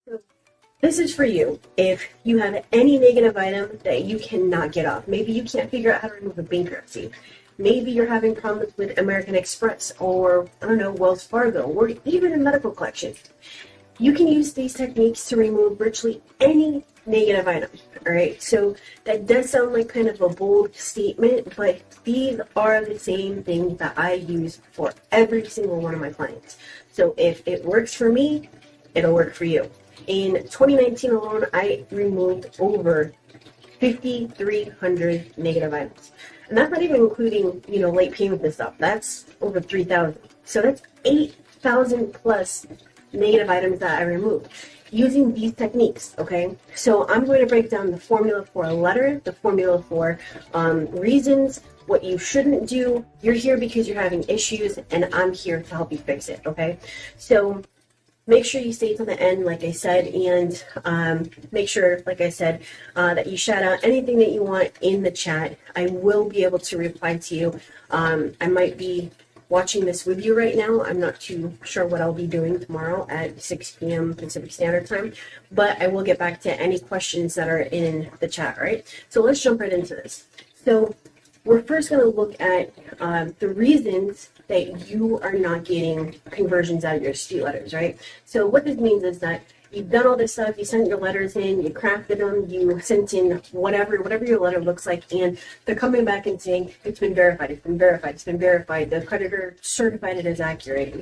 So this is for you. If you have any negative item that you cannot get off, maybe you can't figure out how to remove a bankruptcy. Maybe you're having problems with American Express or, I don't know, Wells Fargo, or even a medical collection. You can use these techniques to remove virtually any negative item. All right, so that does sound like kind of a bold statement, but these are the same things that I use for every single one of my clients. So if it works for me, it'll work for you. In 2019 alone, I removed over 5,300 negative items. And that's not even including, late payments and stuff. That's over 3,000. So that's 8,000 plus negative items that I removed using these techniques, okay? So I'm going to break down the formula for a letter, the formula for reasons, what you shouldn't do. You're here because you're having issues, and I'm here to help you fix it, okay? So make sure you stay till the end, like I said, and make sure, like I said, that you shout out anything that you want in the chat. I will be able to reply to you. I might be watching this with you right now. I'm not too sure what I'll be doing tomorrow at 6 p.m. Pacific Standard Time, but I will get back to any questions that are in the chat, right? So let's jump right into this. So we're first going to look at the reasons that you are not getting conversions out of your dispute letters, right? So what this means is that you've done all this stuff, you sent your letters in, you crafted them, you sent in whatever your letter looks like, and they're coming back and saying, it's been verified, it's been verified, it's been verified, the creditor certified it as accurate.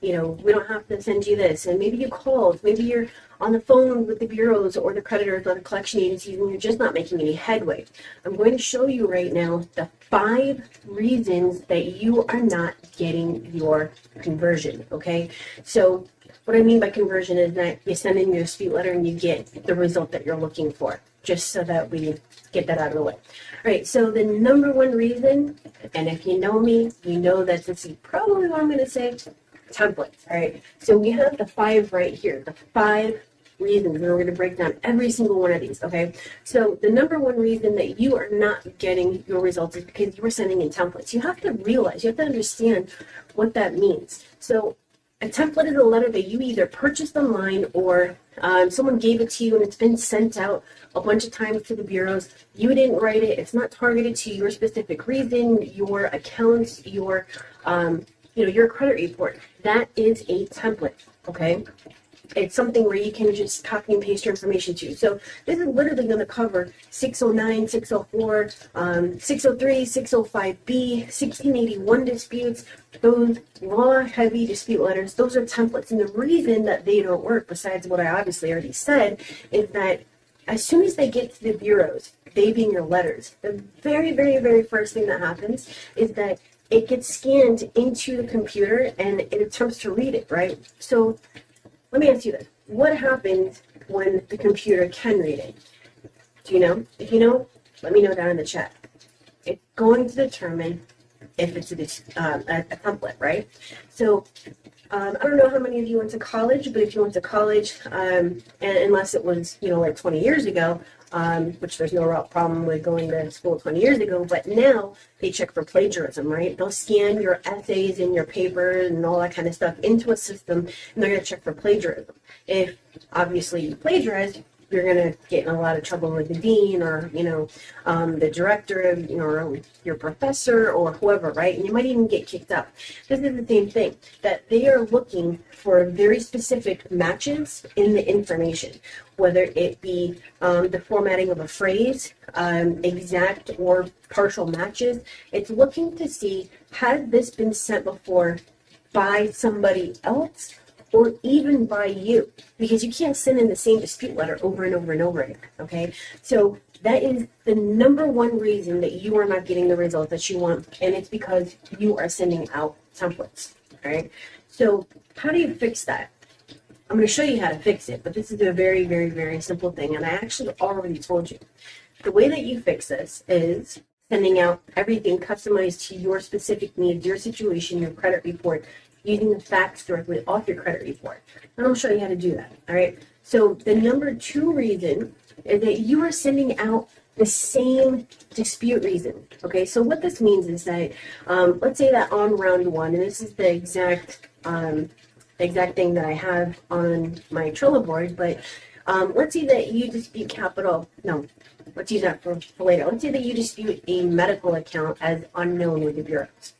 We don't have to send you this. And maybe you called, maybe you're on the phone with the bureaus or the creditors or the collection agencies, and you're just not making any headway. I'm going to show you right now the 5 reasons that you are not getting your conversion, okay? So what I mean by conversion is that you send in your dispute letter and you get the result that you're looking for, just so that we get that out of the way. All right, so the number one reason, and if you know me, you know that this is probably what I'm going to say, templates. All right, so we have the 5 right here, the 5 reasons, and we're going to break down every single one of these, okay? So the number one reason that you are not getting your results is because you are sending in templates. You have to realize, you have to understand what that means. So a template is a letter that you either purchased online or someone gave it to you and it's been sent out a bunch of times to the bureaus. You didn't write it. It's not targeted to your specific reason, your accounts, your credit report. That is a template, okay? It's something where you can just copy and paste your information to. So this is literally going to cover 609, 604, 603, 605B, 1681 disputes, those law-heavy dispute letters. Those are templates. And the reason that they don't work, besides what I obviously already said, is that as soon as they get to the bureaus, they being your letters, the very, very, very first thing that happens is that it gets scanned into the computer and it attempts to read it, right? So let me ask you this. What happens when the computer can read it? Do you know? If you know, let me know down in the chat. It's going to determine if it's a template, right? So I don't know how many of you went to college, but if you went to college, and unless it was, like 20 years ago, which there's no real problem with going to school 20 years ago, but now they check for plagiarism, right? They'll scan your essays and your papers and all that kind of stuff into a system, and they're going to check for plagiarism. If obviously you plagiarized, you're going to get in a lot of trouble with the dean or, the director, or your professor or whoever, right? And you might even get kicked out. This is the same thing, that they are looking for very specific matches in the information, whether it be the formatting of a phrase, exact or partial matches. It's looking to see, has this been sent before by somebody else or even by you, because you can't send in the same dispute letter over and over and over again, okay? So that is the number one reason that you are not getting the results that you want, and it's because you are sending out templates, all right? So how do you fix that? I'm going to show you how to fix it, but this is a very, very, very simple thing, and I actually already told you. The way that you fix this is sending out everything customized to your specific needs, your situation, your credit report, using the facts directly off your credit report. And I'll show you how to do that, all right? So the number 2 reason is that you are sending out the same dispute reason, okay? So what this means is that, let's say that on round 1, and this is the exact exact thing that I have on my Trello board, but let's say that you dispute capital. No, let's use that for later. Let's say that you dispute a medical account as unknown with the bureaus.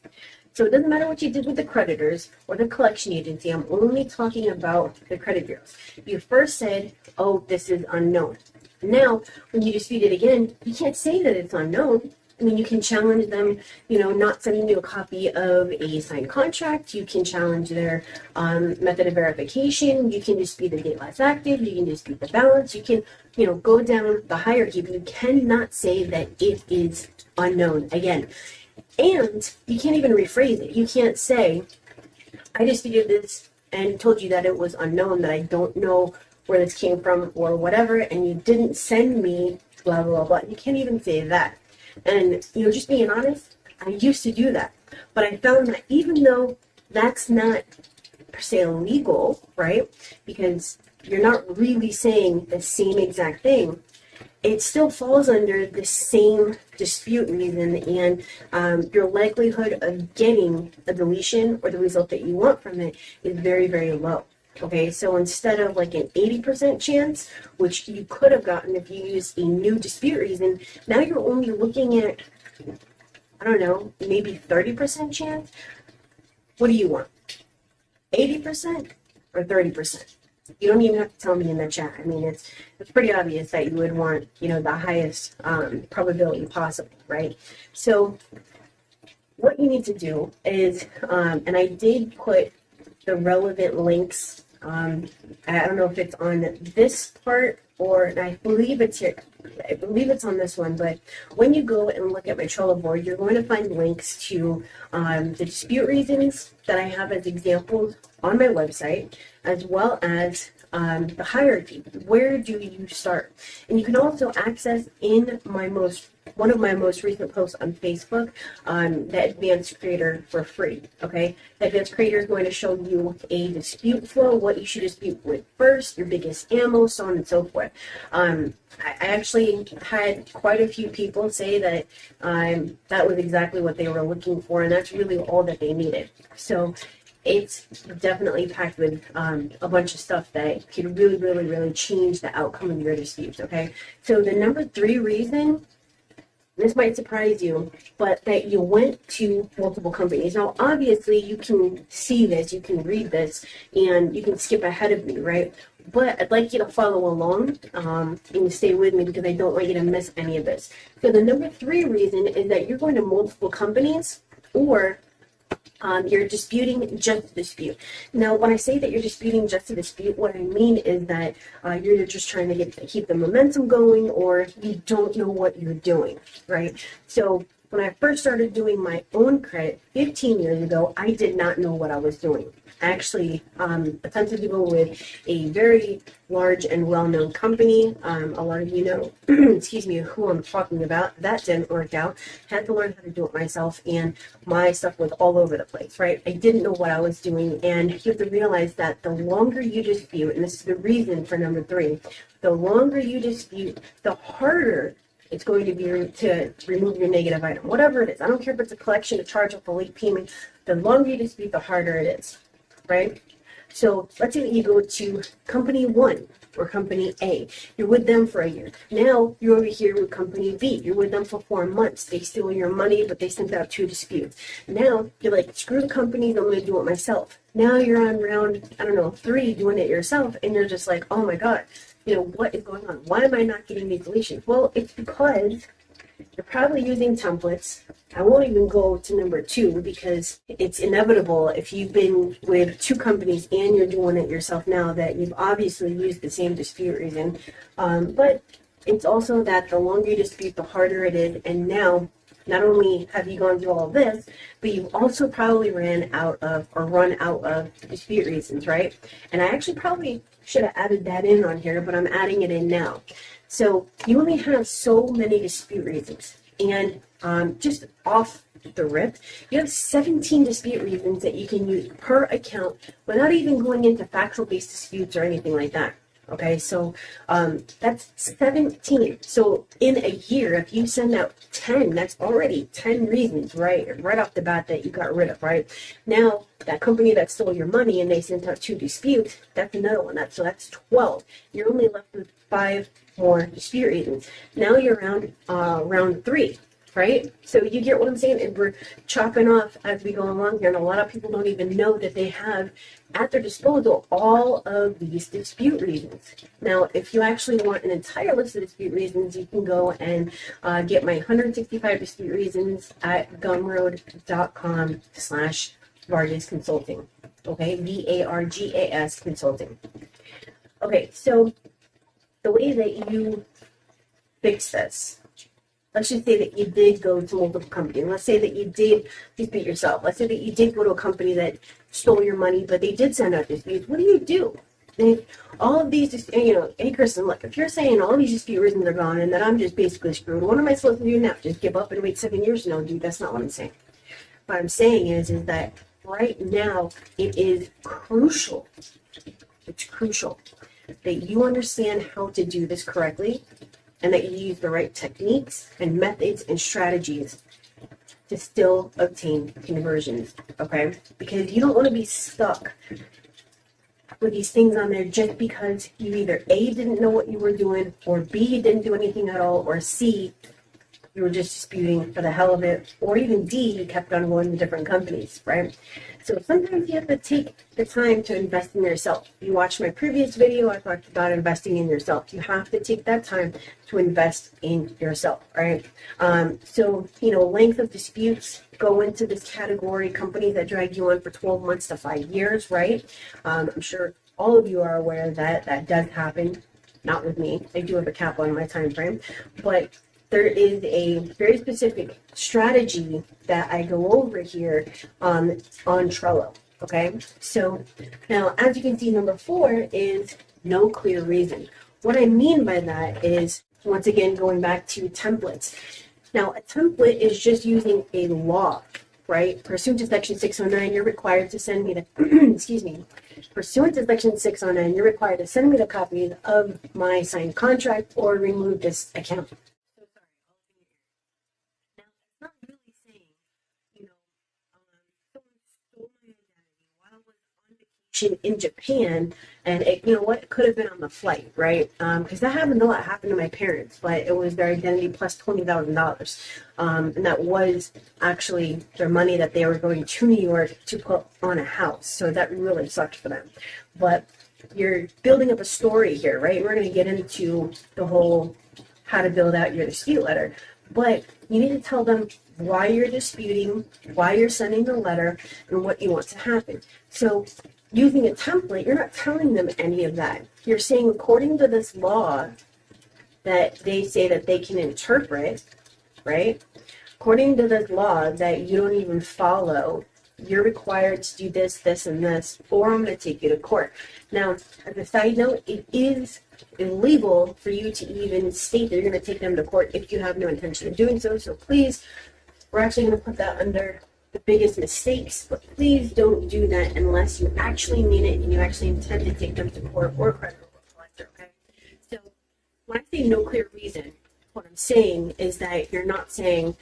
So it doesn't matter what you did with the creditors or the collection agency. I'm only talking about the credit bureaus. You first said, oh, this is unknown. Now, when you dispute it again, you can't say that it's unknown. I mean, you can challenge them, not sending you a copy of a signed contract. You can challenge their method of verification. You can dispute the date last active. You can dispute the balance. You can, go down the hierarchy, but you cannot say that it is unknown again. And you can't even rephrase it. You can't say, I disputed this and told you that it was unknown, that I don't know where this came from or whatever, and you didn't send me blah, blah, blah. You can't even say that. And, just being honest, I used to do that. But I found that even though that's not per se illegal, right, because you're not really saying the same exact thing, it still falls under the same dispute reason, and your likelihood of getting a deletion or the result that you want from it is very, very low. Okay, so instead of like an 80% chance, which you could have gotten if you used a new dispute reason, now you're only looking at, I don't know, maybe 30% chance. What do you want? 80% or 30%? You don't even have to tell me in the chat. I mean, it's pretty obvious that you would want, the highest probability possible, right? So what you need to do is, and I did put the relevant links. I don't know if it's on this part or, and I believe it's here. I believe it's on this one, but when you go and look at my Trello board, you're going to find links to the dispute reasons that I have as examples on my website, as well as the hierarchy. Where do you start? And you can also access in one of my most recent posts on Facebook, the Advanced Creator for free. Okay, the Advanced Creator is going to show you a dispute flow, what you should dispute with first, your biggest ammo, so on and so forth. I actually had quite a few people say that that was exactly what they were looking for, and that's really all that they needed. So it's definitely packed with a bunch of stuff that could really, really, really change the outcome of your disputes, okay? So the number 3 reason, this might surprise you, but that you went to multiple companies. Now, obviously, you can see this, you can read this, and you can skip ahead of me, right? But I'd like you to follow along and stay with me because I don't want you to miss any of this. So the number 3 reason is that you're going to multiple companies, or you're disputing just a dispute. Now, when I say that you're disputing just a dispute, what I mean is that you're just trying to keep the momentum going, or you don't know what you're doing, right? So when I first started doing my own credit 15 years ago, I did not know what I was doing. I actually attempted to go with a very large and well-known company. A lot of you know, excuse me, who I'm talking about. That didn't work out. Had to learn how to do it myself, and my stuff was all over the place, right? I didn't know what I was doing, and you have to realize that the longer you dispute, and this is the reason for number 3, the longer you dispute, the harder it's going to be to remove your negative item, whatever it is. I don't care if it's a collection, a charge off, a late payment. The longer you dispute, the harder it is, right? So let's say that you go to company 1 or company A. You're with them for a year. Now you're over here with company B. You're with them for 4 months. They steal your money, but they sent out 2 disputes. Now you're like, screw the companies, I'm going to do it myself. Now you're on round, 3 doing it yourself, and you're just like, oh my God, what is going on? Why am I not getting these deletions? Well, it's because you're probably using templates. I won't even go to number 2 because it's inevitable if you've been with 2 companies and you're doing it yourself now that you've obviously used the same dispute reason. But it's also that the longer you dispute, the harder it is. And now, not only have you gone through all of this, but you've also probably run out of dispute reasons, right? And I actually probably should have added that in on here, but I'm adding it in now. So you only have so many dispute reasons. And just off the rip, you have 17 dispute reasons that you can use per account without even going into factual-based disputes or anything like that. Okay, so that's 17. So in a year, if you send out 10, that's already 10 reasons, right off the bat that you got rid of, right? Now, that company that stole your money and they sent out 2 disputes, that's another one. That's 12. You're only left with 5 more dispute reasons. Now you're around round 3. Right? So you get what I'm saying? And we're chopping off as we go along here. And a lot of people don't even know that they have at their disposal all of these dispute reasons. Now, if you actually want an entire list of dispute reasons, you can go and get my 165 dispute reasons at gumroad.com/Vargas Consulting. Okay, VARGAS Consulting. Okay, so the way that you fix this, let's just say that you did go to multiple companies. Let's say that you did dispute yourself. Let's say that you did go to a company that stole your money, but they did send out disputes. What do? And all of these, hey, Kristen, look, if you're saying all these dispute reasons are gone and that I'm just basically screwed, what am I supposed to do now? Just give up and wait 7 years? No, dude, that's not what I'm saying. What I'm saying is that right now it is crucial. It's crucial that you understand how to do this correctly, and that you use the right techniques and methods and strategies to still obtain conversions, okay? Because you don't want to be stuck with these things on there just because you either A, didn't know what you were doing, or B, you didn't do anything at all, or C, you were just disputing for the hell of it, or even D, you kept on going to different companies, right? So sometimes you have to take the time to invest in yourself. You watched my previous video, I talked about investing in yourself. You have to take that time to invest in yourself, right? So, length of disputes go into this category, companies that drag you on for 12 months to 5 years, right? I'm sure all of you are aware that that does happen. Not with me. I do have a cap on my time frame, but there is a very specific strategy that I go over here on Trello, okay? So now, as you can see, number 4 is no clear reason. What I mean by that is, once again, going back to templates. Now, a template is just using a law, right? Pursuant to Section 609, you're required to send me the, excuse me, pursuant to Section 609, you're required to send me the copies of my signed contract or remove this account. In Japan, and it could have been on the flight, right? Because that happened a lot. Happened to my parents, but it was their identity plus $20,000, and that was actually their money that they were going to New York to put on a house. So that really sucked for them. But you're building up a story here, right? We're going to get into the whole how to build out your dispute letter, but you need to tell them why you're disputing, why you're sending the letter, and what you want to happen. So using a template, you're not telling them any of that. You're saying, according to this law that they say that they can interpret, right? According to this law that you don't even follow, you're required to do this, this, and this, or I'm going to take you to court. Now, as a side note, it is illegal for you to even state that you're going to take them to court if you have no intention of doing so. So please, we're actually going to put that under the biggest mistakes, but please don't do that unless you actually mean it and you actually intend to take them to court or credit collector, okay? So when I say no clear reason, what I'm saying is that you're not saying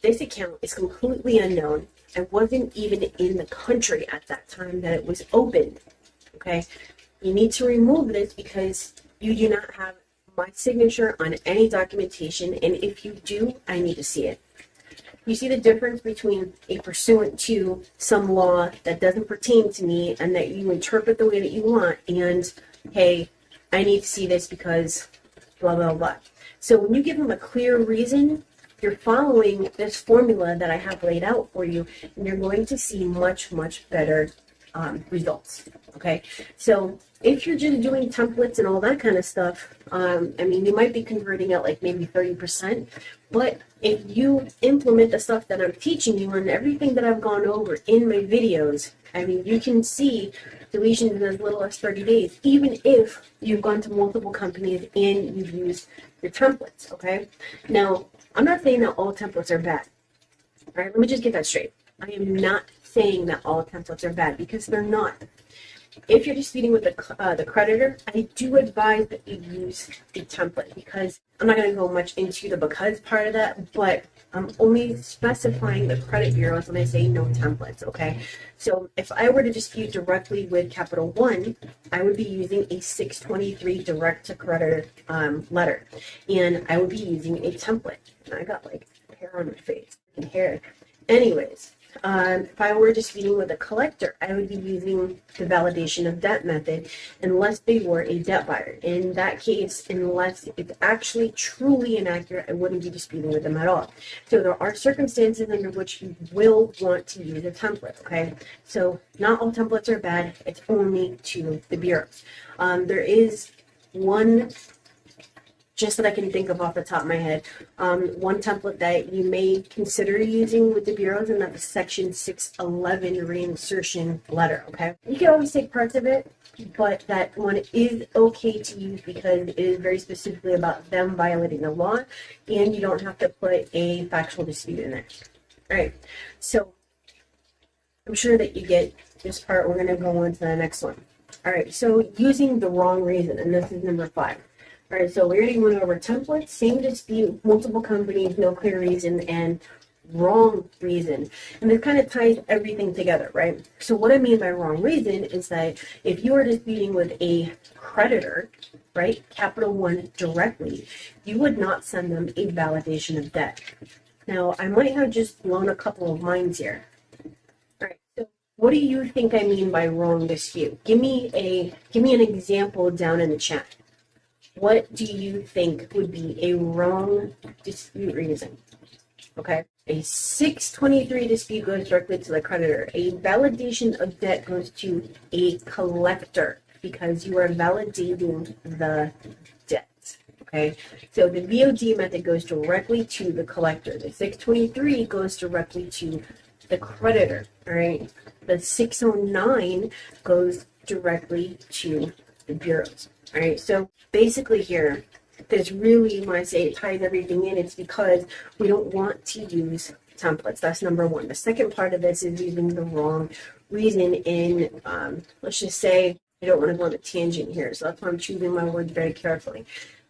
this account is completely unknown and wasn't even in the country at that time that it was opened, okay? You need to remove this because you do not have my signature on any documentation, and if you do, I need to see it. You see the difference between a pursuant to some law that doesn't pertain to me and that you interpret the way that you want, and, hey, I need to see this because blah, blah, blah. So when you give them a clear reason, you're following this formula that I have laid out for you, and you're going to see much, much better results, okay? So if you're just doing templates and all that kind of stuff, you might be converting at like maybe 30%, but if you implement the stuff that I'm teaching you and everything that I've gone over in my videos, you can see deletions in as little as 30 days, even if you've gone to multiple companies and you've used your templates, okay? Now, I'm not saying that all templates are bad, all right? Let me just get that straight. I am not saying that all templates are bad because they're not. if you're disputing with the creditor, I do advise that you use a template, because I'm not going to go much into the because part of that, but I'm only specifying the credit bureaus when I say no templates, okay? So if I were to dispute directly with Capital One, I would be using a 623 direct to creditor letter, and I would be using a template. And I got like hair on my face, hair. Anyways, if I were disputing with a collector, I would be using the validation of debt method unless they were a debt buyer. In that case, unless it's actually truly inaccurate, I wouldn't be disputing with them at all. So there are circumstances under which you will want to use a template, okay? So not all templates are bad. It's only to the bureaus. There is one, just that I can think of off the top of my head, one template that you may consider using with the bureaus, and that's Section 611 reinsertion letter, okay? You can always take parts of it, but that one is okay to use because it is very specifically about them violating the law, and you don't have to put a factual dispute in it. All right, so I'm sure that you get this part. We're going to go on to the next one. All right, so using the wrong reason, and this is number 5. All right, so we already went over templates, same dispute, multiple companies, no clear reason, and wrong reason. And this kind of ties everything together, right? So what I mean by wrong reason is that if you are disputing with a creditor, right, Capital One directly, you would not send them a validation of debt. Now, I might have just blown a couple of minds here. All right, so what do you think I mean by wrong dispute? Give me an example down in the chat. What do you think would be a wrong dispute reason? Okay. A 623 dispute goes directly to the creditor. A validation of debt goes to a collector because you are validating the debt. Okay. So the VOD method goes directly to the collector. The 623 goes directly to the creditor. All right. The 609 goes directly to the bureaus. All right, so basically here, there's really, when I say it ties everything in, it's because we don't want to use templates. That's number 1. The second part of this is using the wrong reason in, let's just say, I don't want to go on a tangent here, so that's why I'm choosing my words very carefully.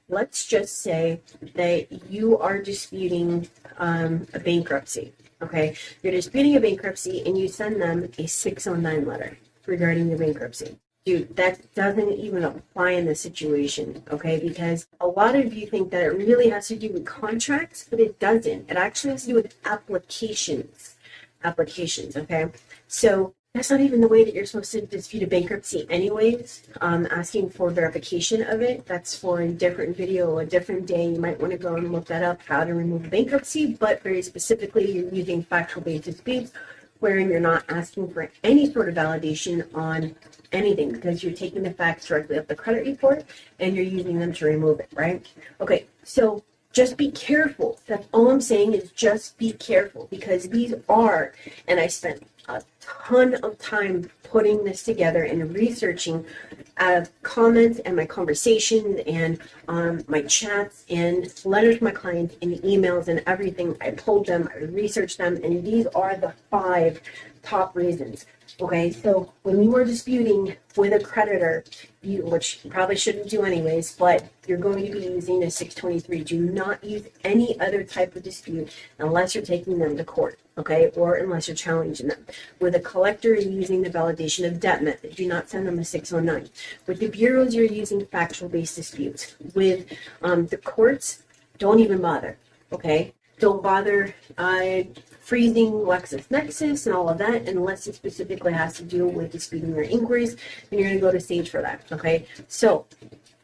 Let's just say that you are disputing a bankruptcy, okay? You're disputing a bankruptcy and you send them a 609 letter regarding the bankruptcy. Dude, that doesn't even apply in this situation, okay? Because a lot of you think that it really has to do with contracts, but it doesn't. It actually has to do with applications, okay? So that's not even the way that you're supposed to dispute a bankruptcy anyways. Asking for verification of it, that's for a different video, a different day. You might want to go and look that up, how to remove bankruptcy, but very specifically, you're using factual-based disputes, wherein you're not asking for any sort of validation on anything because you're taking the facts directly off the credit report and you're using them to remove it, right? Okay, so just be careful. That's all I'm saying is just be careful because these are, and I spent a ton of time putting this together and researching comments and my conversations and my chats and letters to my clients and emails and everything. I pulled them, I researched them, and these are the 5 top reasons. Okay, so when you are disputing with a creditor, which you probably shouldn't do anyways, but you're going to be using a 623. Do not use any other type of dispute unless you're taking them to court, okay, or unless you're challenging them. With a collector, you're using the validation of debt method. Do not send them a 609. With the bureaus, you're using factual-based disputes. With the courts, don't even bother, okay? Don't bother freezing LexisNexis and all of that unless it specifically has to do with disputing your inquiries, and you're going to go to Sage for that, okay? So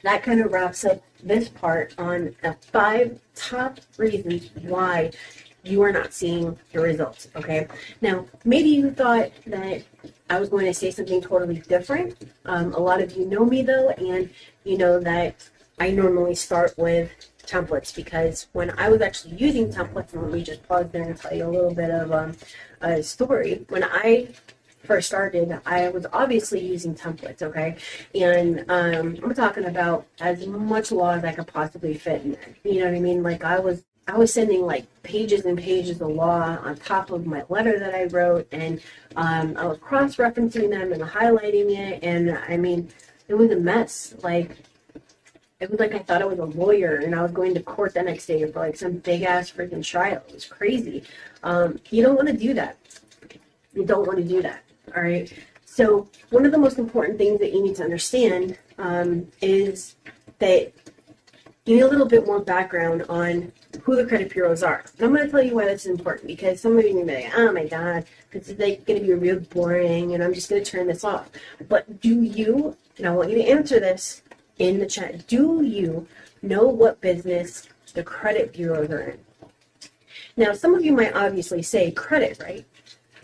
that kind of wraps up this part on the 5 top reasons why you are not seeing your results, okay? Now, maybe you thought that I was going to say something totally different. A lot of you know me, though, and you know that I normally start with templates because when I was actually using templates, and let me just pause there and tell you a little bit of a story. When I first started, I was obviously using templates, okay? And I'm talking about as much law as I could possibly fit in there. You know what I mean? Like I was I was sending like pages and pages of law on top of my letter that I wrote, and I was cross-referencing them and highlighting it, and I mean, it was a mess. Like, it was like I thought I was a lawyer, and I was going to court the next day for like some big-ass freaking trial. It was crazy. You don't want to do that. You don't want to do that, all right? So one of the most important things that you need to understand is that you need a little bit more background on who the credit bureaus are. And I'm going to tell you why this is important, because some of you may be like, oh my God, this is like going to be real boring, and I'm just going to turn this off. But do you, and I want you to answer this in the chat, do you know what business the credit bureaus are in? Now, some of you might obviously say credit, right?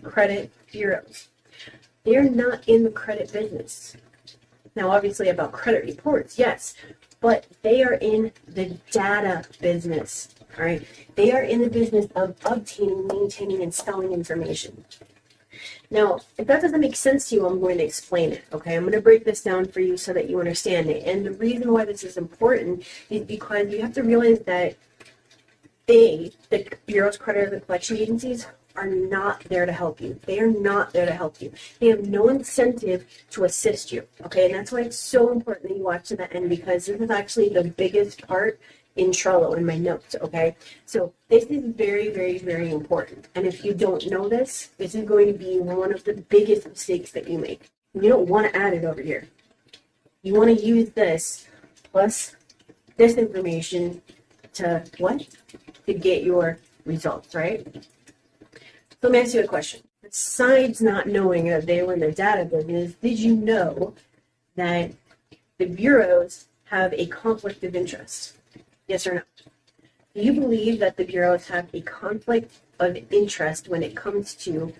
Credit bureaus. They're not in the credit business. Now, obviously about credit reports, yes, but they are in the data business, all right? They are in the business of obtaining, maintaining, and selling information. Now, if that doesn't make sense to you, I'm going to explain it, okay? I'm going to break this down for you so that you understand it. And the reason why this is important is because you have to realize that the bureaus, creditors, and collection agencies are not there to help you. They are not there to help you. They have no incentive to assist you, okay? And that's why it's so important that you watch to the end, because this is actually the biggest part in Trello in my notes, okay? So this is very, very, very important. And if you don't know this, this is going to be one of the biggest mistakes that you make. You don't want to add it over here. You want to use this plus this information to what? To get your results, right? So let me ask you a question. Besides not knowing that they were in the data business, did you know that the bureaus have a conflict of interest? Yes or no? Do you believe that the bureaus have a conflict of interest when it comes to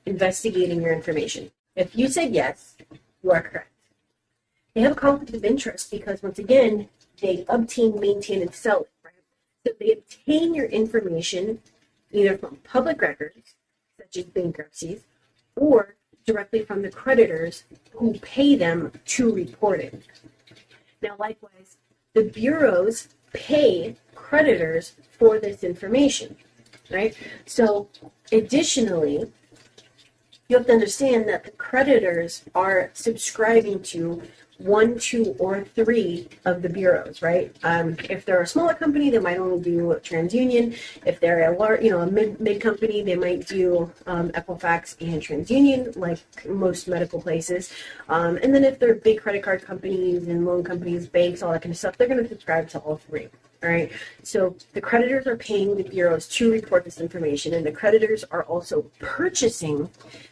investigating your information? If you said yes, you are correct. They have a conflict of interest because, once again, they obtain, maintain, and sell it, right? So they obtain your information either from public records, such as bankruptcies, or directly from the creditors who pay them to report it. Now, likewise, the bureaus pay creditors for this information, right? So, additionally, you have to understand that the creditors are subscribing to 1, 2, or 3 of the bureaus, right? If they're a smaller company, they might only do TransUnion. If they're a large, a mid company, they might do Equifax and TransUnion, like most medical places. And then if they're big credit card companies and loan companies, banks, all that kind of stuff, they're going to subscribe to all 3. All right. So the creditors are paying the bureaus to report this information, and the creditors are also purchasing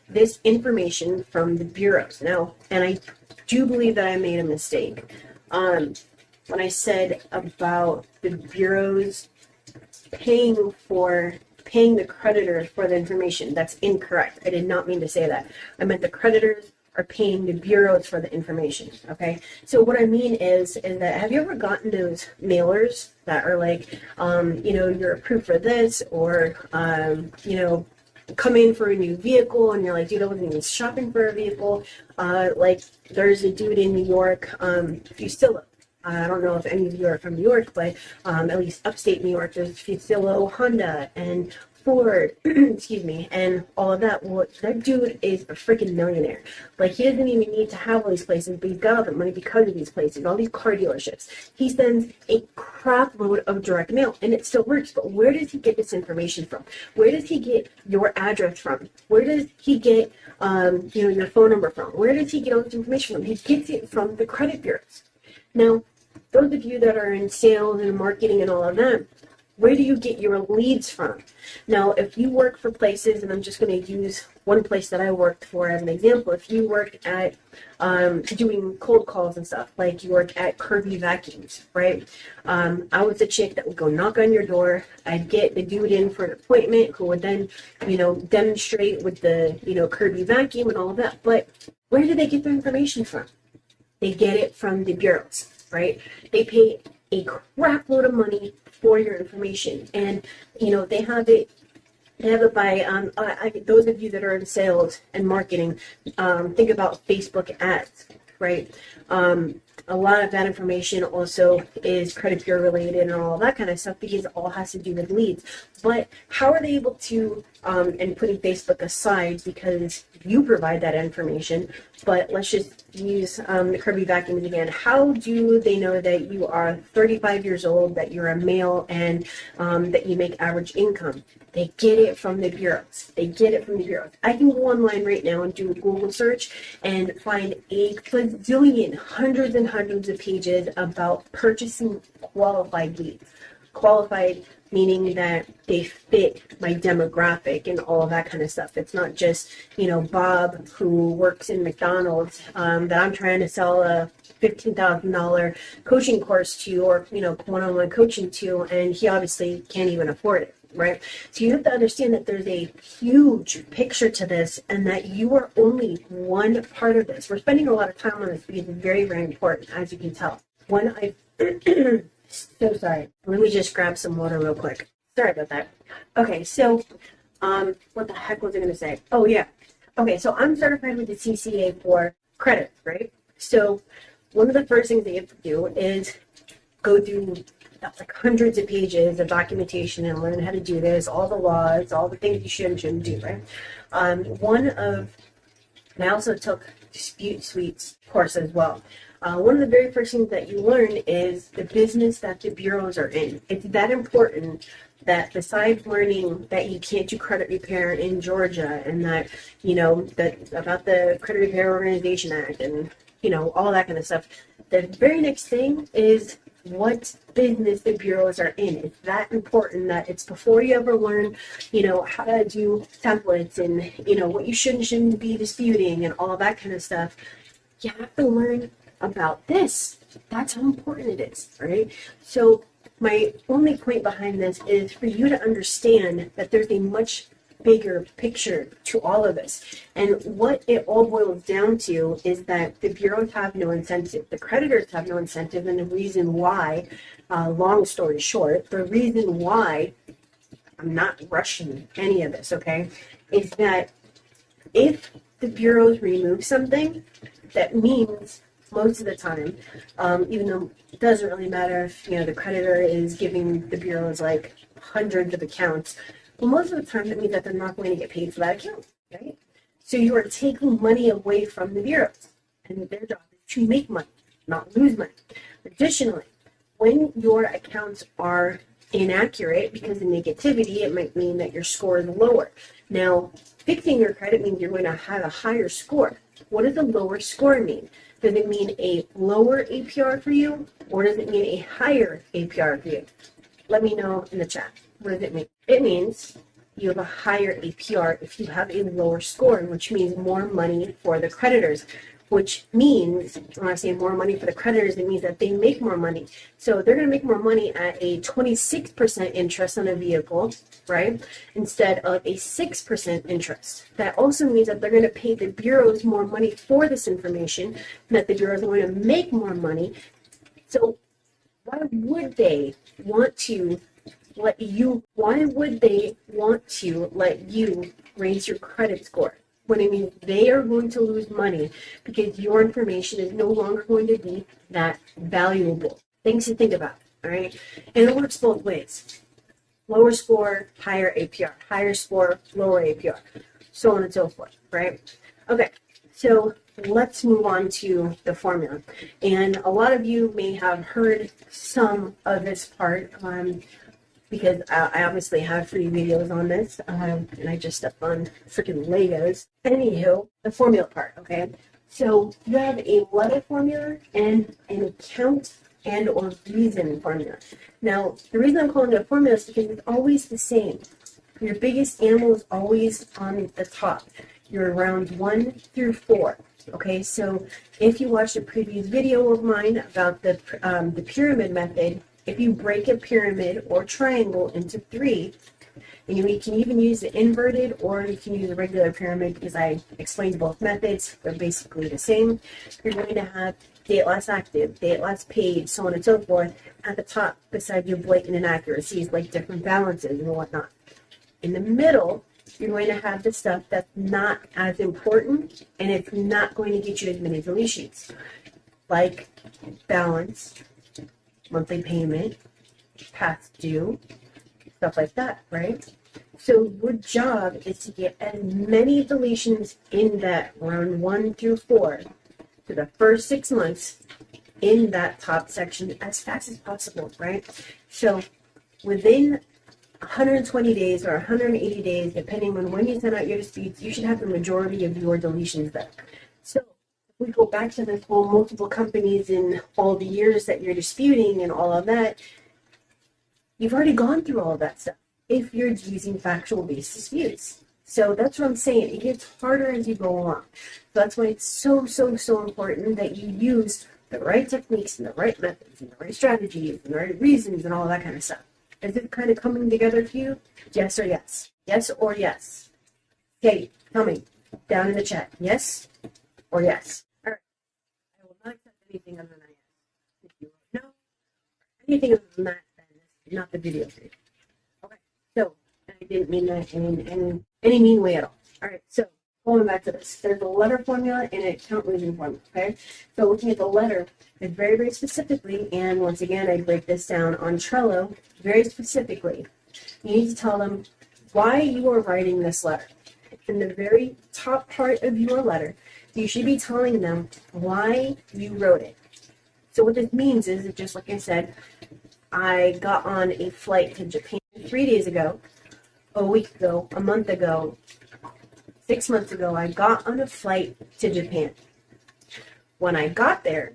this information from the bureaus. Now, and I do believe that I made a mistake when I said about the bureaus paying the creditors for the information. That's incorrect. I did not mean to say that. I meant the creditors are paying the bureaus for the information, okay? So what I mean is that, have you ever gotten those mailers that are like, you're approved for this, or, come in for a new vehicle, and you're like, dude, I wasn't even shopping for a vehicle. Like, there's a dude in New York, Fusillo. I don't know if any of you are from New York, but at least upstate New York, there's Fusillo, Honda, and Ford, excuse me, and all of that. Well, that dude is a freaking millionaire. Like, he doesn't even need to have all these places, but he's got all the money because of these places, all these car dealerships. He sends a crap load of direct mail, and it still works. But where does he get this information from? Where does he get your address from? Where does he get, your phone number from? Where does he get all this information from? He gets it from the credit bureaus. Now, those of you that are in sales and marketing and all of that, where do you get your leads from? Now, if you work for places, and I'm just going to use one place that I worked for as an example. If you work at doing cold calls and stuff, like you work at Kirby Vacuums, right? I was the chick that would go knock on your door. I'd get the dude in for an appointment who would then, demonstrate with the, Kirby Vacuum and all of that. But where do they get their information from? They get it from the bureaus, right? They pay a crap load of money for your information, and they have it by those of you that are in sales and marketing, think about Facebook ads, right? A lot of that information also is credit bureau related and all that kind of stuff because it all has to do with leads. But how are they able to, and putting Facebook aside because you provide that information, but let's just use the Kirby vacuum again. How do they know that you are 35 years old, that you're a male, and that you make average income? They get it from the bureaus. They get it from the bureaus. I can go online right now and do a Google search and find a bazillion, hundreds and hundreds of pages about purchasing qualified leads. Qualified meaning that they fit my demographic and all of that kind of stuff. It's not just, Bob who works in McDonald's that I'm trying to sell a $15,000 coaching course to, or, one-on-one coaching to, and he obviously can't even afford it. Right? So you have to understand that there's a huge picture to this and that you are only one part of this. We're spending a lot of time on this because it's very, very important, as you can tell. So sorry. Let me just grab some water real quick. Sorry about that. Okay, so what the heck was I going to say? Oh, yeah. Okay, so I'm certified with the CCA for credit, right? So one of the first things that you have to do is go through like hundreds of pages of documentation and learn how to do this, all the laws, all the things you should and shouldn't do, right? And I also took dispute suites course as well. One of the very first things that you learn is the business that the bureaus are in. It's that important that besides learning that you can't do credit repair in Georgia and that, that about the Credit Repair Organization Act and, all that kind of stuff, the very next thing is what business the bureaus are in. It's that important that it's before you ever learn, how to do templates and, what you should and shouldn't be disputing and all that kind of stuff. You have to learn about this. That's how important it is, right? So my only point behind this is for you to understand that there's a much bigger picture to all of this. And what it all boils down to is that the bureaus have no incentive. The creditors have no incentive. And the reason why, long story short, the reason why I'm not rushing any of this, okay, is that if the bureaus remove something, that means most of the time, even though it doesn't really matter if, the creditor is giving the bureaus like hundreds of accounts, well, most of the time that means that they're not going to get paid for that account, right? So you are taking money away from the bureaus, and their job is to make money, not lose money. Additionally, when your accounts are inaccurate because of negativity, it might mean that your score is lower. Now, fixing your credit means you're going to have a higher score. What does a lower score mean? Does it mean a lower APR for you, or does it mean a higher APR for you? Let me know in the chat. What does it mean? It means you have a higher APR if you have a lower score, which means more money for the creditors, which means, when I say more money for the creditors, it means that they make more money. So they're going to make more money at a 26% interest on a vehicle, right, instead of a 6% interest. That also means that they're going to pay the bureaus more money for this information, and that the bureaus are going to make more money. So why would they want to let you raise your credit score? What I mean, they are going to lose money because your information is no longer going to be that valuable. Things to think about, all right? And it works both ways. Lower score, higher APR. Higher score, lower APR. So on and so forth, right? Okay, so let's move on to the formula. And a lot of you may have heard some of this part because I obviously have free videos on this, and I just stepped on freaking Legos. Anywho, the formula part, okay? So you have a letter formula and an account and or reason formula. Now, the reason I'm calling it a formula is because it's always the same. Your biggest animal is always on the top. You're rounds 1 through 4. Okay, so if you watched a previous video of mine about the pyramid method, if you break a pyramid or triangle into 3, and you can even use the inverted or you can use a regular pyramid because I explained both methods. They're basically the same. You're going to have date last active, date last paid, so on and so forth at the top beside your blatant inaccuracies like different balances and whatnot. In the middle, you're going to have the stuff that's not as important and it's not going to get you as many deletions. Like balance, monthly payment, past due, stuff like that, right? So your job is to get as many deletions in that round 1 through 4 to the first 6 months in that top section as fast as possible, right? So within 120 days or 180 days, depending on when you send out your disputes, you should have the majority of your deletions done. So if we go back to this whole multiple companies and all the years that you're disputing and all of that, you've already gone through all of that stuff if you're using factual-based disputes. So that's what I'm saying. It gets harder as you go along. So that's why it's so, so, so important that you use the right techniques and the right methods and the right strategies and the right reasons and all that kind of stuff. Is it kind of coming together for you? Yes or yes? Yes or yes? Okay, tell me down in the chat. Yes or yes? All right. I will not accept anything other than a yes. If you want no, anything other than that, then this is not the video for you. Okay, so I didn't mean that in any mean way at all. All right, so going back to this, there's a letter formula and an account raising formula, okay? So looking at the letter, it's very, very specifically, and once again, I break this down on Trello, very specifically. You need to tell them why you are writing this letter. In the very top part of your letter, you should be telling them why you wrote it. So what this means is, just like I said, I got on a flight to Japan 3 days ago, a week ago, a month ago, 6 months ago, I got on a flight to Japan. When I got there,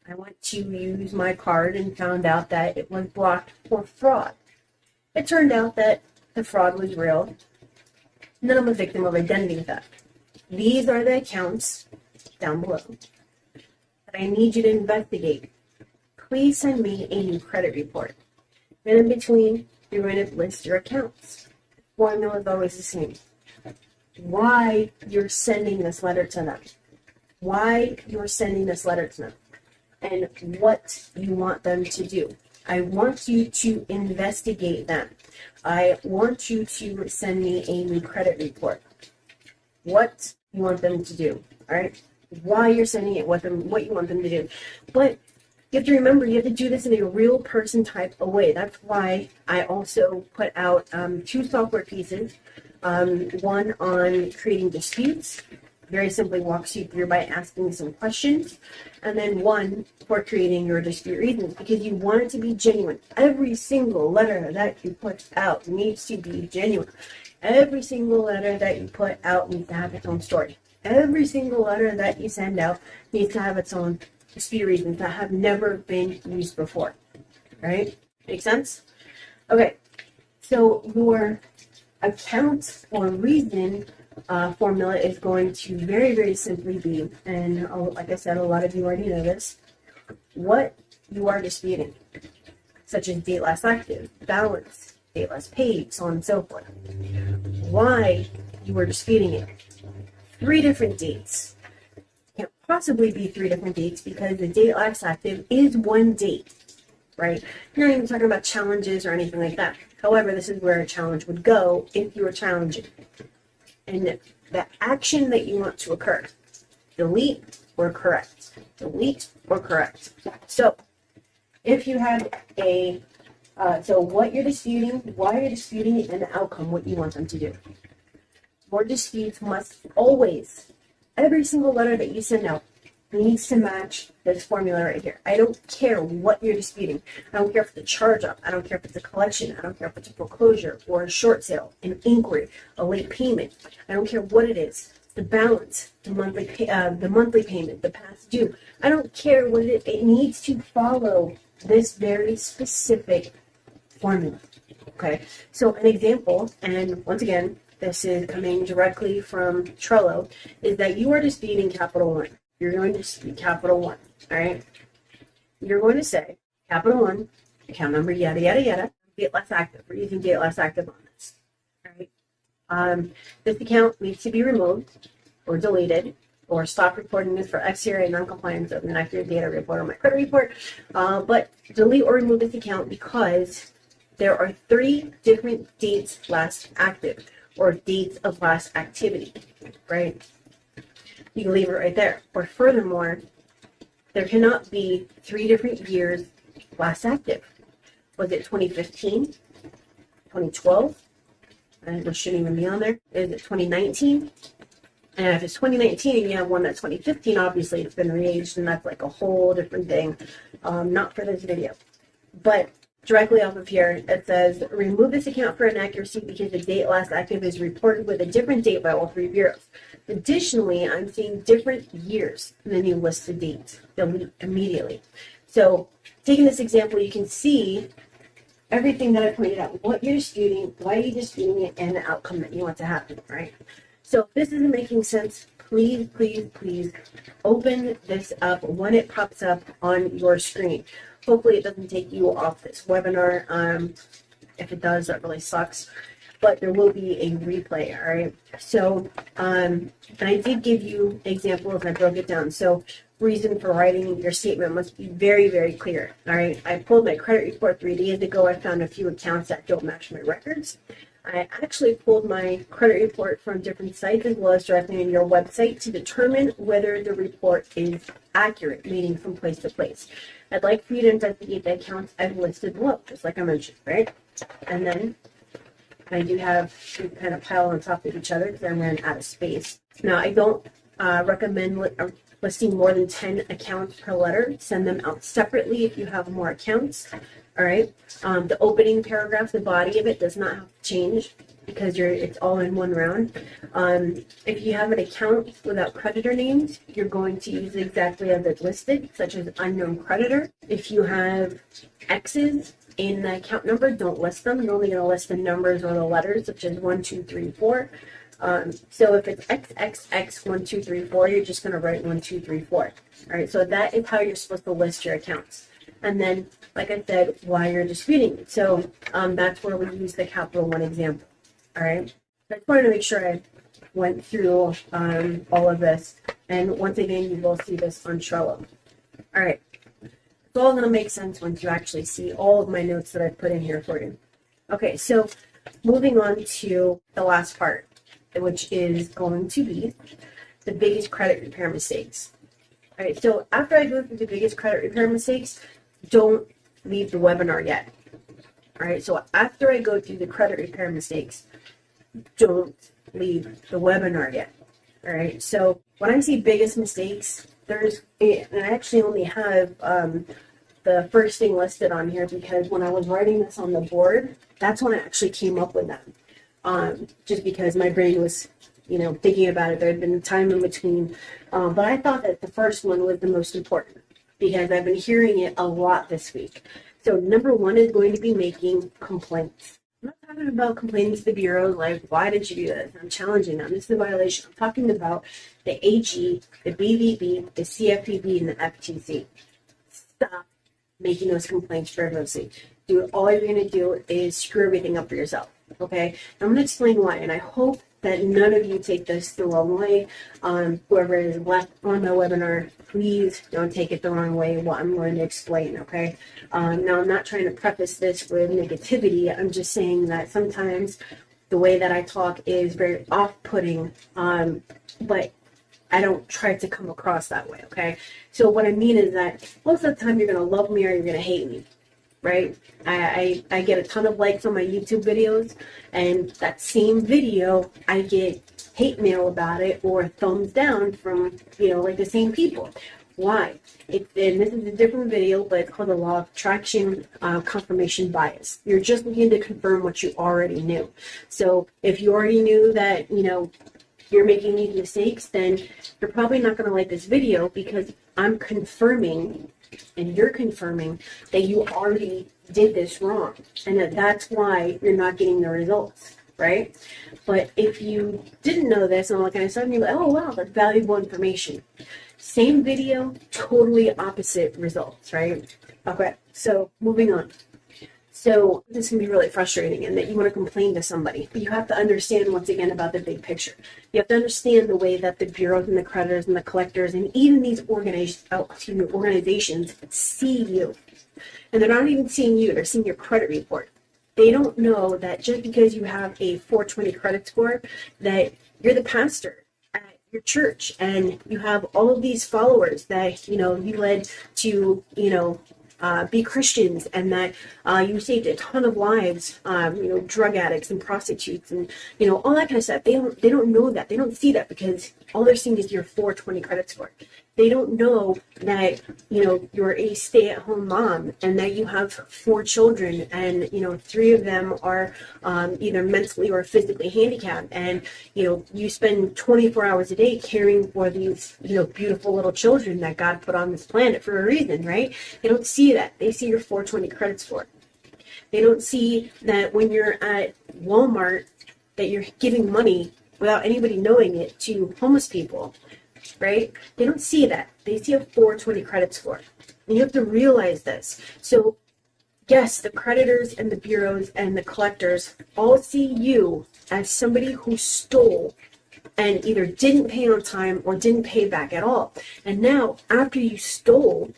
I went to use my card and found out that it was blocked for fraud. It turned out that the fraud was real, and then I'm a victim of identity theft. These are the accounts down below that I need you to investigate. Please send me a new credit report. Then in between, you're going to list your accounts. The formula is always the same. Why you're sending this letter to them, why you're sending this letter to them, and what you want them to do. I want you to investigate them. I want you to send me a new credit report. What you want them to do, all right? Why you're sending it, what you want them to do. But you have to remember, you have to do this in a real person type of way. That's why I also put out 2 software pieces. One on creating disputes, very simply walks you through by asking some questions, and then one for creating your dispute reasons, because you want it to be genuine. Every single letter that you put out needs to be genuine. Every single letter that you put out needs to have its own story. Every single letter that you send out needs to have its own dispute reasons that have never been used before. Right? Make sense? Okay. So your account or reason formula is going to very, very simply be, and like I said, a lot of you already know this, what you are disputing, such as date last active, balance, date last paid, so on and so forth. Why you are disputing it. 3 different dates. Can't possibly be 3 different dates because the date last active is 1 date, right? You're not even talking about challenges or anything like that. However, this is where a challenge would go if you were challenging. And the action that you want to occur, delete or correct. Delete or correct. So, if you have so what you're disputing, why you're disputing it, and the outcome, what you want them to do. Your disputes must always, every single letter that you send out, needs to match this formula right here. I don't care what you're disputing. I don't care if it's a charge up. I don't care if it's a collection. I don't care if it's a foreclosure or a short sale, an inquiry, a late payment. I don't care what it is. The balance, the monthly payment, the past due. I don't care what it is. It needs to follow this very specific formula. Okay. So an example, and once again, this is coming directly from Trello, is that you are disputing Capital One. You're going to speak Capital One, all right? You're going to say, Capital One, account number, yada, yada, yada, date less active. We're using date less active on this, all right? This account needs to be removed or deleted or stop reporting this for exterior non-compliance of an accurate data report on my credit report. But delete or remove this account because there are 3 different dates last active or dates of last activity, right? You can leave it right there. Or furthermore, There cannot be 3 different years last active. Was it 2015? 2012? And it shouldn't even be on there. Is it 2019? And if it's 2019 and you have one that's 2015, obviously it's been re-aged, and that's like a whole different thing. Not for this video. But directly off of here, it says, remove this account for inaccuracy because the date last active is reported with a different date by all 3 bureaus. Additionally, I'm seeing different years, and then you list the dates. Delete immediately. So taking this example, you can see everything that I pointed out, what you're disputing, why you're disputing it, and the outcome that you want to happen, right? So if this isn't making sense, please, please, please open this up when it pops up on your screen. Hopefully it doesn't take you off this webinar. If it does, that really sucks. But there will be a replay, all right? So, and I did give you examples, and I broke it down. So reason for writing your statement must be very, very clear, all right? I pulled my credit report 3 days ago. I found a few accounts that don't match my records. I actually pulled my credit report from different sites as well as directly on your website to determine whether the report is accurate, meaning from place to place. I'd like for you to investigate the accounts I've listed below, just like I mentioned, right? And then I do have to kind of pile on top of each other because I'm running out of space. Now, I don't recommend listing more than 10 accounts per letter. Send them out separately if you have more accounts. All right. The opening paragraph, the body of it does not have to change because it's all in one round. If you have an account without creditor names, you're going to use exactly as it's listed, such as unknown creditor. If you have X's in the account number, don't list them. You're only going to list the numbers or the letters, such as 1, 2, 3, 4. So if it's XXX 1, 2, 3, 4, you're just going to write 1, 2, 3, 4. All right. So that is how you're supposed to list your accounts. And then, like I said, why you're disputing it. So that's where we use the capital 1 example. All right. I just wanted to make sure I went through all of this. And once again, you will see this on Trello. All right. It's all going to make sense once you actually see all of my notes that I've put in here for you. Okay. So moving on to the last part, which is going to be the biggest credit repair mistakes. All right. So after I go through the biggest credit repair mistakes, don't leave the webinar yet. All right, so after I go through the credit repair mistakes, don't leave the webinar yet. All right, so when I see biggest mistakes, and I actually only have the first thing listed on here because when I was writing this on the board, that's when I actually came up with them. Just because my brain was, thinking about it. There had been time in between, but I thought that the first one was the most important, because I've been hearing it a lot this week. So number 1 is going to be making complaints. I'm not talking about complaining to the bureau like, why did you do this? I'm challenging them. This is a violation. I'm talking about the AG, the BVB, the CFPB, and the FTC. Stop making those complaints frivolously. All you're going to do is screw everything up for yourself. Okay? I'm going to explain why, and I hope that none of you take this the wrong way. Whoever is left on my webinar, please don't take it the wrong way what I'm going to explain, okay? Now, I'm not trying to preface this with negativity. I'm just saying that sometimes the way that I talk is very off-putting, but I don't try to come across that way, okay? So what I mean is that most of the time you're going to love me or you're going to hate me. Right? I get a ton of likes on my YouTube videos, and that same video, I get hate mail about it or thumbs down from, like the same people. Why? And this is a different video, but it's called the law of attraction confirmation bias. You're just looking to confirm what you already knew. So if you already knew that, you're making these mistakes, then you're probably not going to like this video because I'm confirming and you're confirming that you already did this wrong and that's why you're not getting the results, right? But if you didn't know this and like I said, you're like, oh wow, that's valuable information. Same video, totally opposite results, right? Okay, so moving on. So this can be really frustrating in that you want to complain to somebody, but you have to understand once again about the big picture. You have to understand the way that the bureaus and the creditors and the collectors and even these organizations see you. And they're not even seeing you, they're seeing your credit report. They don't know that just because you have a 420 credit score that you're the pastor at your church and you have all of these followers that, you led to, be Christians, and that you saved a ton of lives, drug addicts and prostitutes and, all that kind of stuff. They don't know that. They don't see that because all they're seeing is your 420 credit score. They don't know that, you're a stay-at-home mom and that you have 4 children and, 3 of them are either mentally or physically handicapped. And, you spend 24 hours a day caring for these, beautiful little children that God put on this planet for a reason, right? They don't see that. They see your 420 credit score. They don't see that when you're at Walmart that you're giving money without anybody knowing it to homeless people. Right? They don't see that. They see a 420 credit score. And you have to realize this. So, yes, the creditors and the bureaus and the collectors all see you as somebody who stole and either didn't pay on time or didn't pay back at all. And now, after you stole,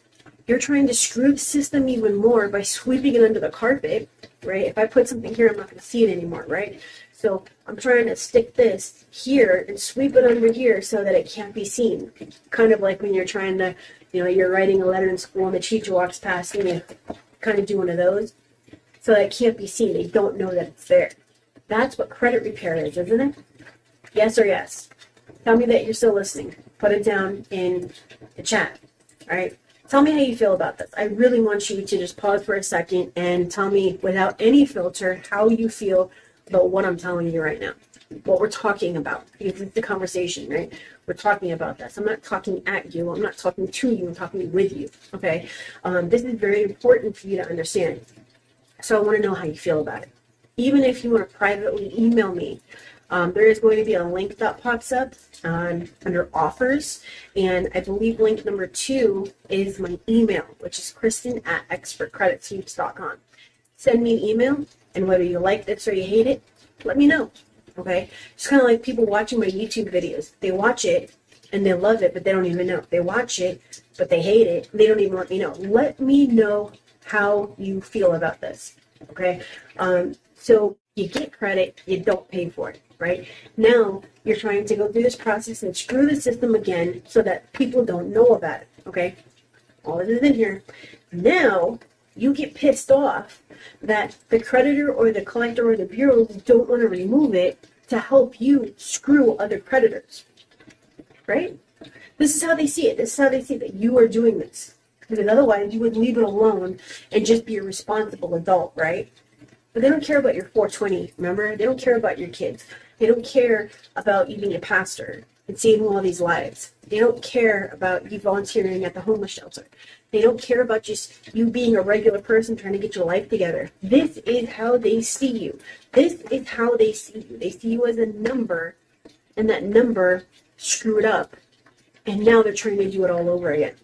you're trying to screw the system even more by sweeping it under the carpet, right? If I put something here, I'm not going to see it anymore, right? So I'm trying to stick this here and sweep it under here so that it can't be seen. Kind of like when you're trying to, you're writing a letter in school and the teacher walks past and you kind of do one of those so that it can't be seen. They don't know that it's there. That's what credit repair is, isn't it? Yes or yes? Tell me that you're still listening. Put it down in the chat, all right? Tell me how you feel about this. I really want you to just pause for a second and tell me without any filter how you feel about what I'm telling you right now, what we're talking about, because it's the conversation, right? We're talking about this. I'm not talking at you. I'm not talking to you. I'm talking with you, okay? This is very important for you to understand. So I want to know how you feel about it. Even if you want to privately email me, there is going to be a link that pops up under offers, and I believe link number 2 is my email, which is Kristen@expertcreditsweeps.com. Send me an email, and whether you like this or you hate it, let me know, okay? It's kind of like people watching my YouTube videos. They watch it, and they love it, but they don't even know. They watch it, but they hate it, and they don't even let me know. Let me know how you feel about this, okay? So you get credit, you don't pay for it, right? Now you're trying to go through this process and screw the system again so that people don't know about it, okay? All of this is in here. Now you get pissed off that the creditor or the collector or the bureau don't want to remove it to help you screw other creditors, right? This is how they see it. This is how they see that you are doing this. Because otherwise you would leave it alone and just be a responsible adult, right? But they don't care about your 420, remember? They don't care about your kids. They don't care about you being a pastor and saving all these lives. They don't care about you volunteering at the homeless shelter. They don't care about just you being a regular person trying to get your life together. This is how they see you. This is how they see you. They see you as a number, and that number screwed up, and now they're trying to do it all over again.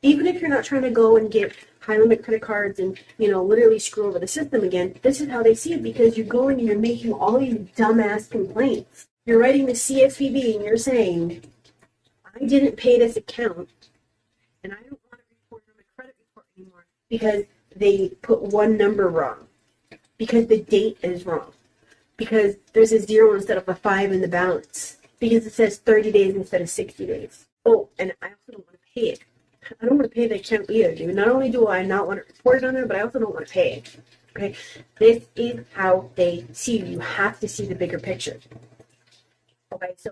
Even if you're not trying to go and get high-limit credit cards and, literally screw over the system again, this is how they see it, because you're going and you're making all these dumbass complaints. You're writing the CFPB and you're saying, I didn't pay this account, and I don't want to report on my credit report anymore because they put one number wrong, because the date is wrong, because there's a 0 instead of a 5 in the balance, because it says 30 days instead of 60 days. Oh, and I also don't want to pay it. I don't want to pay the account either, dude. Not only do I not want it reported on there, but I also don't want to pay it. Okay? This is how they see you. You have to see the bigger picture. Okay, so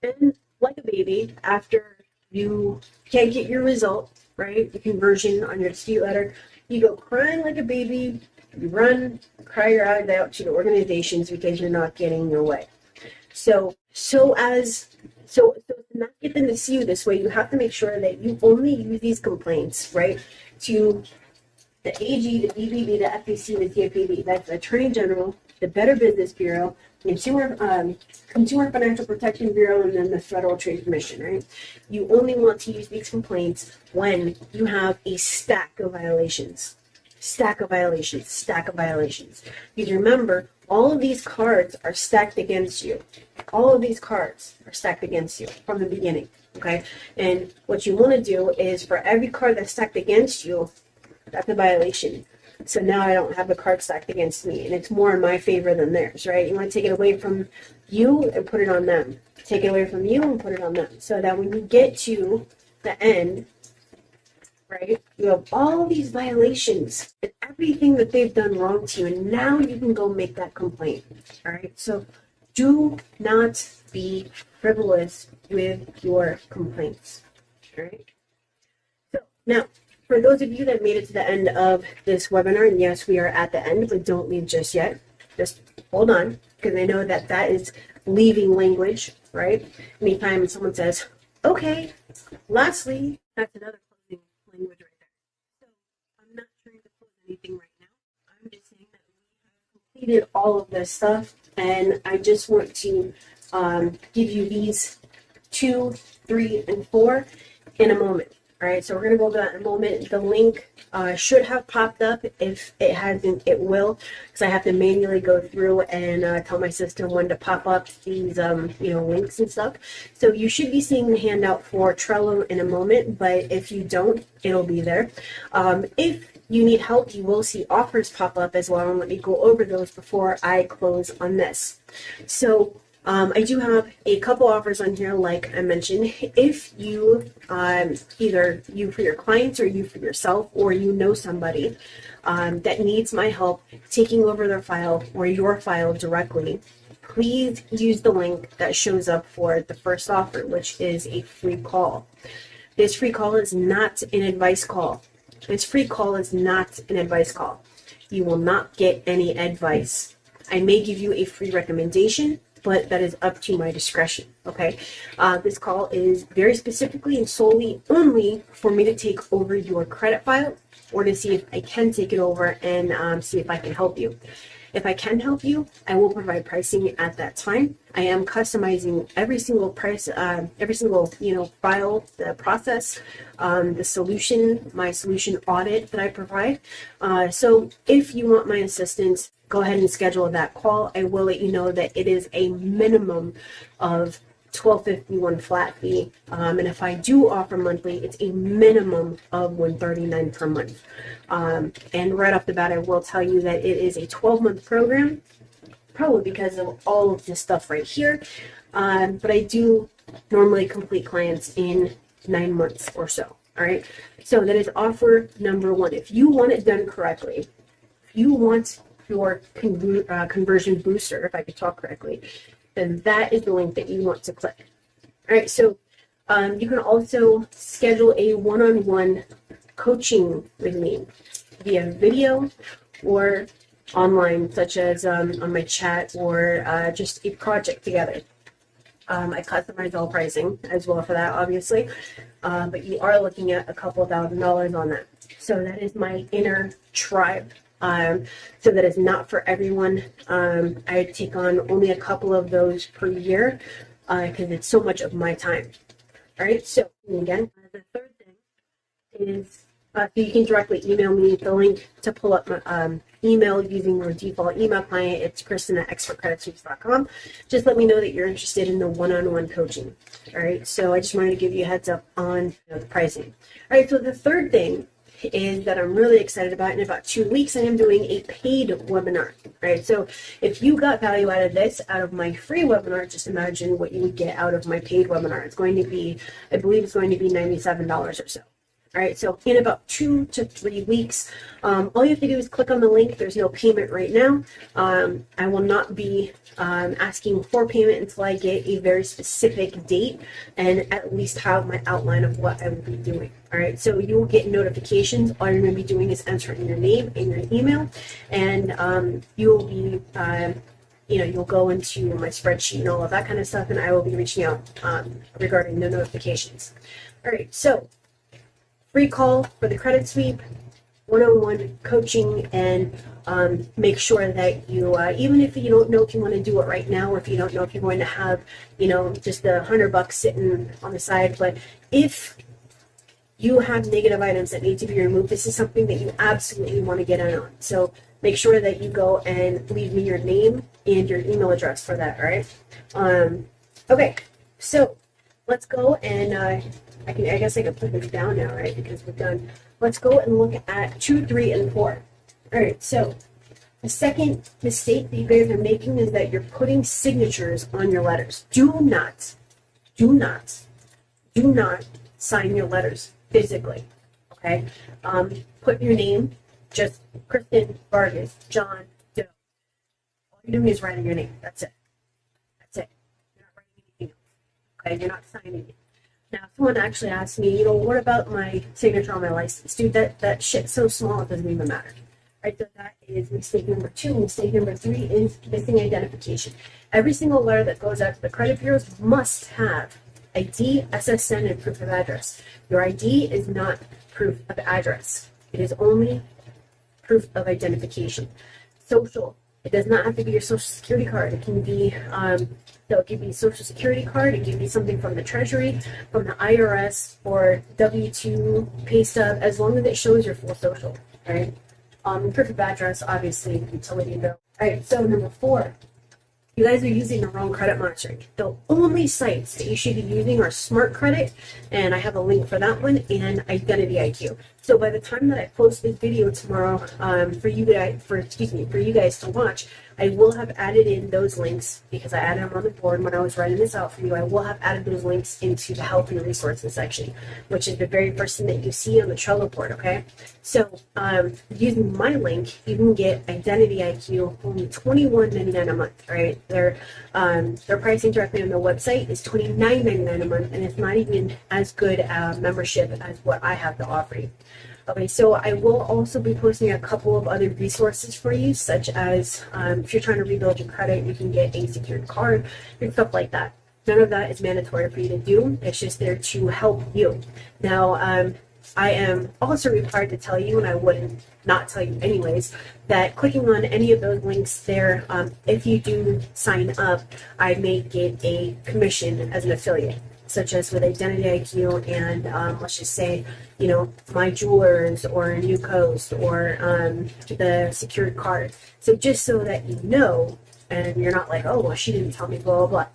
then, like a baby, after you can't get your result, right, the conversion on your dispute letter, you go crying like a baby, you run, cry your eyes out to the organizations because you're not getting your way. So to not get them to see you this way, you have to make sure that you only use these complaints, right, to the AG, the BBB, the FEC, the CFPB, that's the Attorney General, the Better Business Bureau, Consumer Financial Protection Bureau, and then the Federal Trade Commission, right? You only want to use these complaints when you have a stack of violations. Stack of violations. Because remember, all of these cards are stacked against you. All of these cards are stacked against you from the beginning, okay? And what you want to do is for every card that's stacked against you, that's a violation. So now I don't have a card stacked against me, and it's more in my favor than theirs, right? You want to take it away from you and put it on them. Take it away from you and put it on them. So that when you get to the end, right, you have all these violations and everything that they've done wrong to you, and now you can go make that complaint, all right? So do not be frivolous with your complaints, all right? So now, for those of you that made it to the end of this webinar, and yes, we are at the end, but don't leave just yet. Just hold on, because I know that that is leaving language, right? Anytime someone says, okay, lastly, that's another closing language right there. So I'm not trying to close anything right now. I'm just saying that we have completed all of this stuff, and I just want to give you these 2, 3, and 4 in a moment. All right, so we're going to go over that in a moment. The link should have popped up. If it hasn't, it will, because I have to manually go through and tell my system when to pop up these, links and stuff. So you should be seeing the handout for Trello in a moment, but if you don't, it'll be there. If you need help, you will see offers pop up as well, and let me go over those before I close on this. So I do have a couple offers on here, like I mentioned. If you, either you for your clients or you for yourself, or you know somebody that needs my help taking over their file or your file directly, please use the link that shows up for the first offer, which is a free call. This free call is not an advice call. This free call is not an advice call. You will not get any advice. I may give you a free recommendation, but that is up to my discretion, okay? This call is very specifically and solely only for me to take over your credit file, or to see if I can take it over and see if I can help you. If I can help you, I will provide pricing at that time. I am customizing every single price, every single file, the process, the solution, my solution audit that I provide. So if you want my assistance, go ahead and schedule that call. I will let you know that it is a minimum of $12.51 flat fee, and if I do offer monthly, it's a minimum of $139 per month. And right off the bat, I will tell you that it is a 12-month program, probably because of all of this stuff right here. But I do normally complete clients in 9 months or so. All right. So that is offer number 1. If you want it done correctly, if you want your conversion booster, if I could talk correctly, then that is the link that you want to click. All right, so you can also schedule a one-on-one coaching with me via video or online, such as on my chat, or just a project together. I customize all pricing as well for that, obviously, but you are looking at a couple $1,000s on that. So that is my inner tribe. So that is not for everyone. I take on only a couple of those per year because it's so much of my time. All right, so again, the third thing is so you can directly email me the link to pull up my email using your default email client. It's Kristen@expertcreditsweeps.com. Just let me know that you're interested in the one-on-one coaching. All right, so I just wanted to give you a heads up on the pricing. All right, so the third thing is that I'm really excited about. In about 2 weeks, I am doing a paid webinar, right? So if you got value out of this, out of my free webinar, just imagine what you would get out of my paid webinar. It's going to be, I believe it's going to be $97 or so. All right, so in about 2 to 3 weeks, all you have to do is click on the link. There's no payment right now. I will not be asking for payment until I get a very specific date and at least have my outline of what I will be doing. All right, so you will get notifications. All you're going to be doing is entering your name and your email, and you will be, you'll go into my spreadsheet and all of that kind of stuff, and I will be reaching out regarding the notifications. All right, so free call for the credit sweep, one-on-one coaching, and make sure that you, even if you don't know if you want to do it right now, or if you don't know if you're going to have, just $100 sitting on the side, but if you have negative items that need to be removed, this is something that you absolutely want to get in on. So make sure that you go and leave me your name and your email address for that, all right? Okay, so let's go and I guess I can put this down now, right? Because we're done. Let's go and look at 2, 3, and 4. All right, so the second mistake that you guys are making is that you're putting signatures on your letters. Do not sign your letters physically, okay? Put your name, just Kristen, Vargas, John, Doe. All you're doing is writing your name. That's it. That's it. You're not writing anything else, okay? You're not signing it. Now, someone actually asked me, what about my signature on my license? Dude, that shit's so small, it doesn't even matter. Right, so that is mistake number 2. Mistake number 3 is missing identification. Every single letter that goes out to the credit bureaus must have ID, SSN, and proof of address. Your ID is not proof of address. It is only proof of identification. Social. It does not have to be your social security card. It can be, they'll give you a social security card. It can be something from the Treasury, from the IRS, or W-2, pay stub, as long as it shows your full social, right? Proof of address, obviously, utility bill. All right, so number 4. You guys are using the wrong credit monitoring. The only sites that you should be using are Smart Credit, and I have a link for that one, and Identity IQ. So by the time that I post this video tomorrow, for you guys to watch, I will have added in those links because I added them on the board when I was writing this out for you. I will have added those links into the help and resources section, which is the very first thing that you see on the Trello board. Okay, so using my link, you can get Identity IQ only $21.99 a month. Right, their pricing directly on their website is $29.99 a month, and it's not even as good a membership as what I have to offer you. Okay, so I will also be posting a couple of other resources for you, such as if you're trying to rebuild your credit, you can get a secured card and stuff like that. None of that is mandatory for you to do. It's just there to help you. Now, I am also required to tell you, and I wouldn't not tell you anyways, that clicking on any of those links there, if you do sign up, I may get a commission as an affiliate, such as with Identity IQ and let's just say, my Jewelers or New Coast or the secured card. So just so that you know, and you're not like, oh, well, she didn't tell me, blah, blah, blah.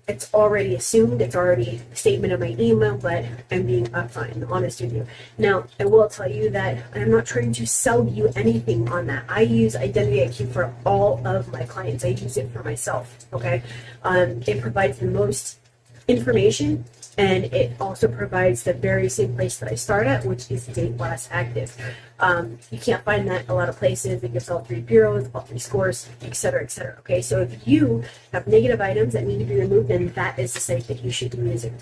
It's already assumed, it's already a statement in my email, but I'm being upfront and honest with you. Now, I will tell you that I'm not trying to sell you anything on that. I use Identity IQ for all of my clients. I use it for myself, okay? It provides the most information, and it also provides the very same place that I start at, which is date last active. You can't find that a lot of places. It gives all 3 bureaus, all 3 scores, etc., etc. Okay, so if you have negative items that need to be removed, then that is the site that you should be using.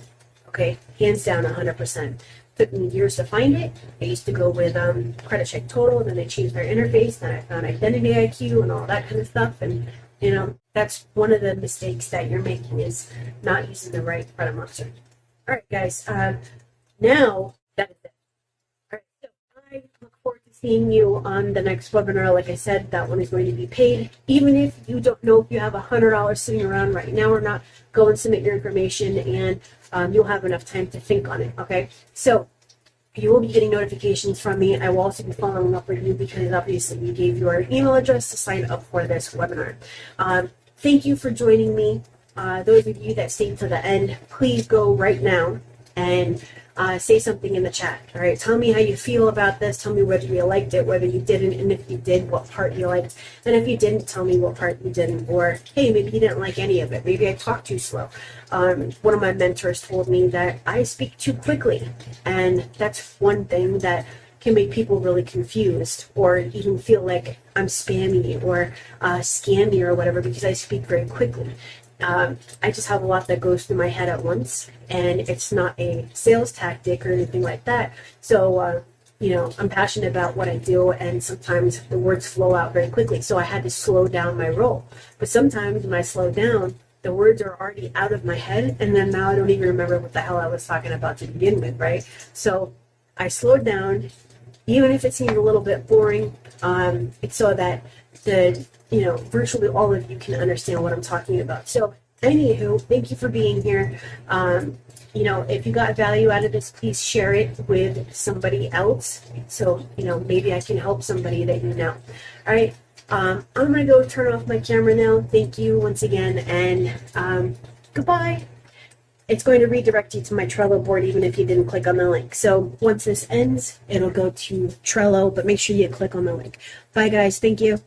Okay, hands down, 100%. Took me years to find it. I used to go with Credit Check Total, then they changed their interface, then I found Identity IQ and all that kind of stuff, and that's one of the mistakes that you're making, is not using the right credit monitor. All right, guys. Now that is it. All right, so I look forward to seeing you on the next webinar. Like I said, that one is going to be paid. Even if you don't know if you have $100 sitting around right now or not, go and submit your information, and you'll have enough time to think on it. Okay, so you will be getting notifications from me. I will also be following up with you because obviously you gave your email address to sign up for this webinar. Thank you for joining me. Those of you that stayed to the end, please go right now and say something in the chat. All right, tell me how you feel about this. Tell me whether you liked it, whether you didn't, and if you did, what part you liked. And if you didn't, tell me what part you didn't. Or hey, maybe you didn't like any of it. Maybe I talked too slow. One of my mentors told me that I speak too quickly, and that's one thing that can make people really confused, or even feel like I'm spammy or scammy or whatever, because I speak very quickly. I just have a lot that goes through my head at once, and it's not a sales tactic or anything like that. So, I'm passionate about what I do, and sometimes the words flow out very quickly. So I had to slow down my roll. But sometimes when I slow down, the words are already out of my head, and then now I don't even remember what the hell I was talking about to begin with, right? So I slowed down, even if it seemed a little bit boring. It's so that virtually all of you can understand what I'm talking about. So anywho, thank you for being here. If you got value out of this, please share it with somebody else. So, maybe I can help somebody that you know. All right. I'm going to go turn off my camera now. Thank you once again, and goodbye. it's going to redirect you to my Trello board even if you didn't click on the link. So once this ends, it'll go to Trello, but make sure you click on the link. Bye guys, thank you.